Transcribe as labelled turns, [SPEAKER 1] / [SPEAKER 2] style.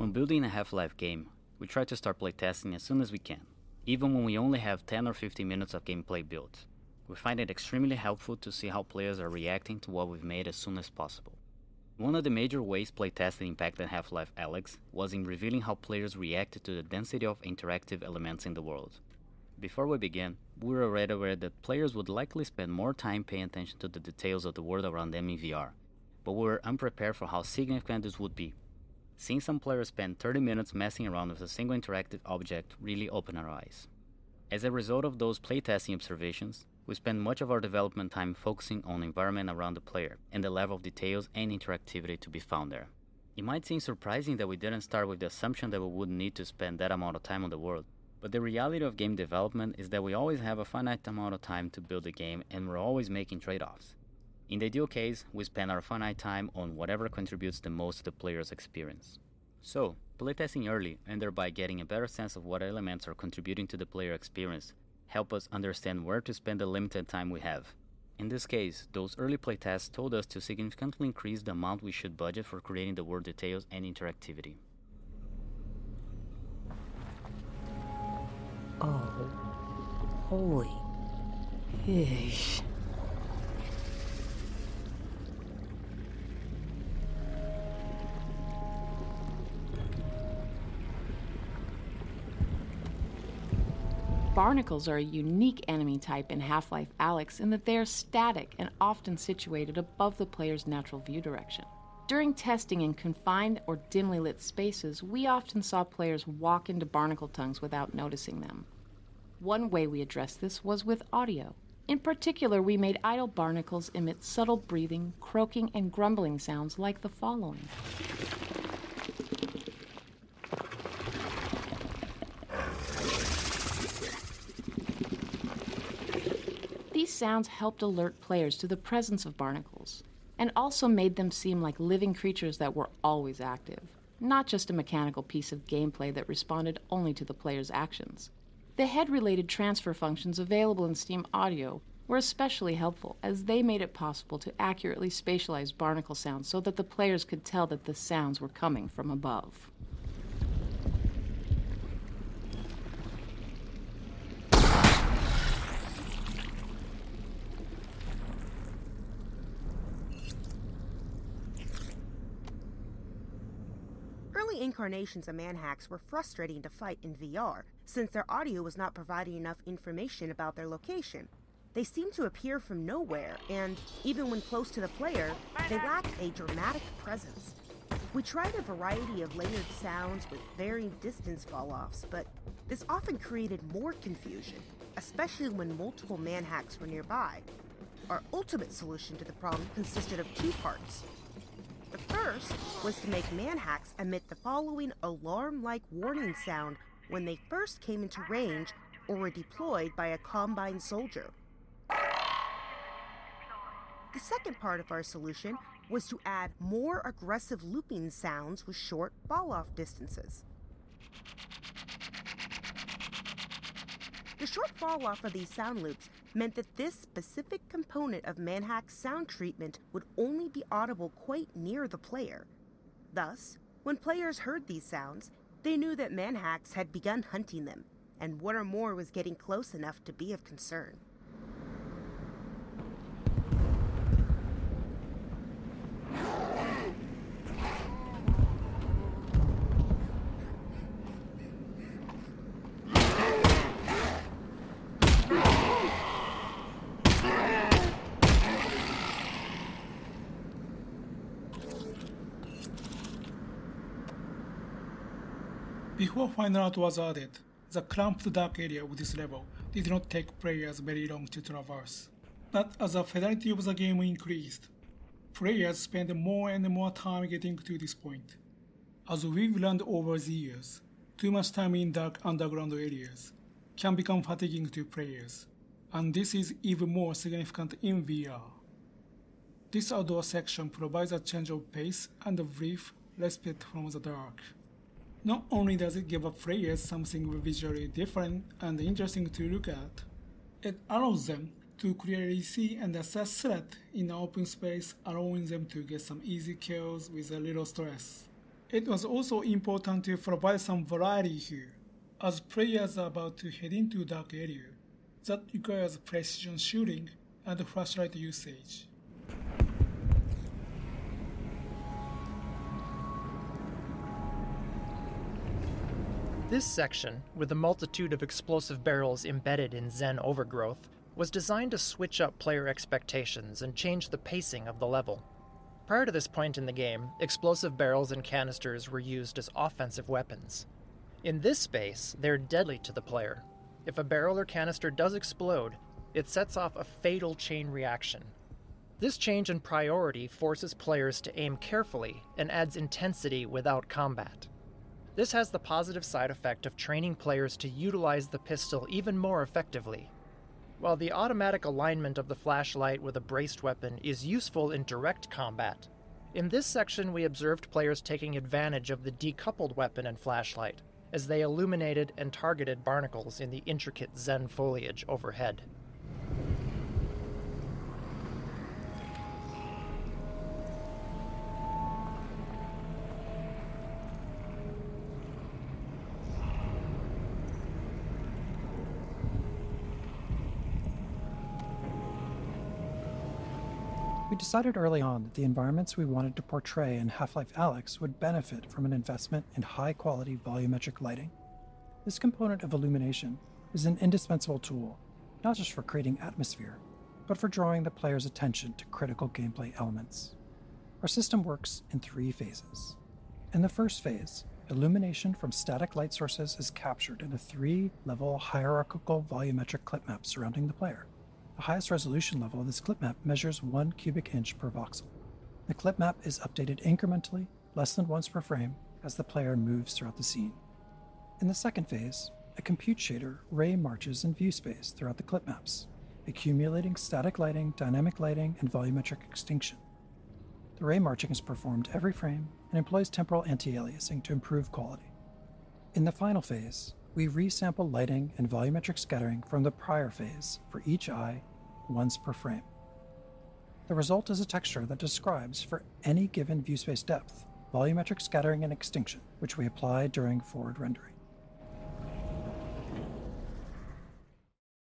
[SPEAKER 1] When building a Half-Life game, we try to start playtesting as soon as we can, even when we only have 10 or 15 minutes of gameplay built. We find it extremely helpful to see how players are reacting to what we've made as soon as possible. One of the major ways playtesting impacted Half-Life Alyx was in revealing how players reacted to the density of interactive elements in the world. Before we begin, we were already aware that players would likely spend more time paying attention to the details of the world around them in VR, but we were unprepared for how significant this would be. Seeing some players spend 30 minutes messing around with a single interactive object really opened our eyes. As a result of those playtesting observations, we spend much of our development time focusing on the environment around the player and the level of details and interactivity to be found there. It might seem surprising that we didn't start with the assumption that we wouldn't need to spend that amount of time on the world, but the reality of game development is that we always have a finite amount of time to build a game and we're always making trade-offs. In the ideal case, we spend our finite time on whatever contributes the most to the player's experience. So, playtesting early and thereby getting a better sense of what elements are contributing to the player experience help us understand where to spend the limited time we have. In this case, those early playtests told us to significantly increase the amount we should budget for creating the world details and interactivity.
[SPEAKER 2] Oh, holy ish.
[SPEAKER 3] Barnacles are a unique enemy type in Half-Life Alyx in that they are static and often situated above the player's natural view direction. During testing in confined or dimly lit spaces, we often saw players walk into barnacle tongues without noticing them. One way we addressed this was with audio. In particular, we made idle barnacles emit subtle breathing, croaking, and grumbling sounds like the following. These sounds helped alert players to the presence of barnacles, and also made them seem like living creatures that were always active, not just a mechanical piece of gameplay that responded only to the player's actions. The head-related transfer functions available in Steam Audio were especially helpful, as they made it possible to accurately spatialize barnacle sounds so that the players could tell that the sounds were coming from above.
[SPEAKER 4] Early incarnations of manhacks were frustrating to fight in VR, since their audio was not providing enough information about their location. They seemed to appear from nowhere, and even when close to the player, they lacked a dramatic presence. We tried a variety of layered sounds with varying distance fall-offs, but this often created more confusion, especially when multiple manhacks were nearby. Our ultimate solution to the problem consisted of two parts. The first was to make manhacks emit the following alarm-like warning sound when they first came into range or were deployed by a combine soldier. The second part of our solution was to add more aggressive looping sounds with short fall-off distances. The short fall-off of these sound loops meant that this specific component of manhack's sound treatment would only be audible quite near the player. Thus, when players heard these sounds, they knew that manhacks had begun hunting them, and one or more was getting close enough to be of concern.
[SPEAKER 5] Before Final Art was added, the cramped dark area of this level did not take players very long to traverse. But as the fidelity of the game increased, players spent more and more time getting to this point. As we've learned over the years, too much time in dark underground areas can become fatiguing to players, and this is even more significant in VR. This outdoor section provides a change of pace and a brief respite from the dark. Not only does it give players something visually different and interesting to look at, it allows them to clearly see and assess threat in an open space, allowing them to get some easy kills with a little stress. It was also important to provide some variety here, as players are about to head into a dark area that requires precision shooting and flashlight usage.
[SPEAKER 6] This section, with a multitude of explosive barrels embedded in Zen overgrowth, was designed to switch up player expectations and change the pacing of the level. Prior to this point in the game, explosive barrels and canisters were used as offensive weapons. In this space, they're deadly to the player. If a barrel or canister does explode, it sets off a fatal chain reaction. This change in priority forces players to aim carefully and adds intensity without combat. This has the positive side effect of training players to utilize the pistol even more effectively. While the automatic alignment of the flashlight with a braced weapon is useful in direct combat, in this section we observed players taking advantage of the decoupled weapon and flashlight as they illuminated and targeted barnacles in the intricate Zen foliage overhead.
[SPEAKER 7] We decided early on that the environments we wanted to portray in Half-Life Alyx would benefit from an investment in high-quality volumetric lighting. This component of illumination is an indispensable tool, not just for creating atmosphere, but for drawing the player's attention to critical gameplay elements. Our system works in 3 phases. In the first phase, illumination from static light sources is captured in a 3-level hierarchical volumetric clip map surrounding the player. The highest resolution level of this clip map measures 1 cubic inch per voxel. The clip map is updated incrementally, less than once per frame, as the player moves throughout the scene. In the second phase, a compute shader ray marches in view space throughout the clip maps, accumulating static lighting, dynamic lighting, and volumetric extinction. The ray marching is performed every frame and employs temporal anti-aliasing to improve quality. In the final phase, we resample lighting and volumetric scattering from the prior phase for each eye once per frame. The result is a texture that describes, for any given view space depth, volumetric scattering and extinction, which we apply during forward rendering.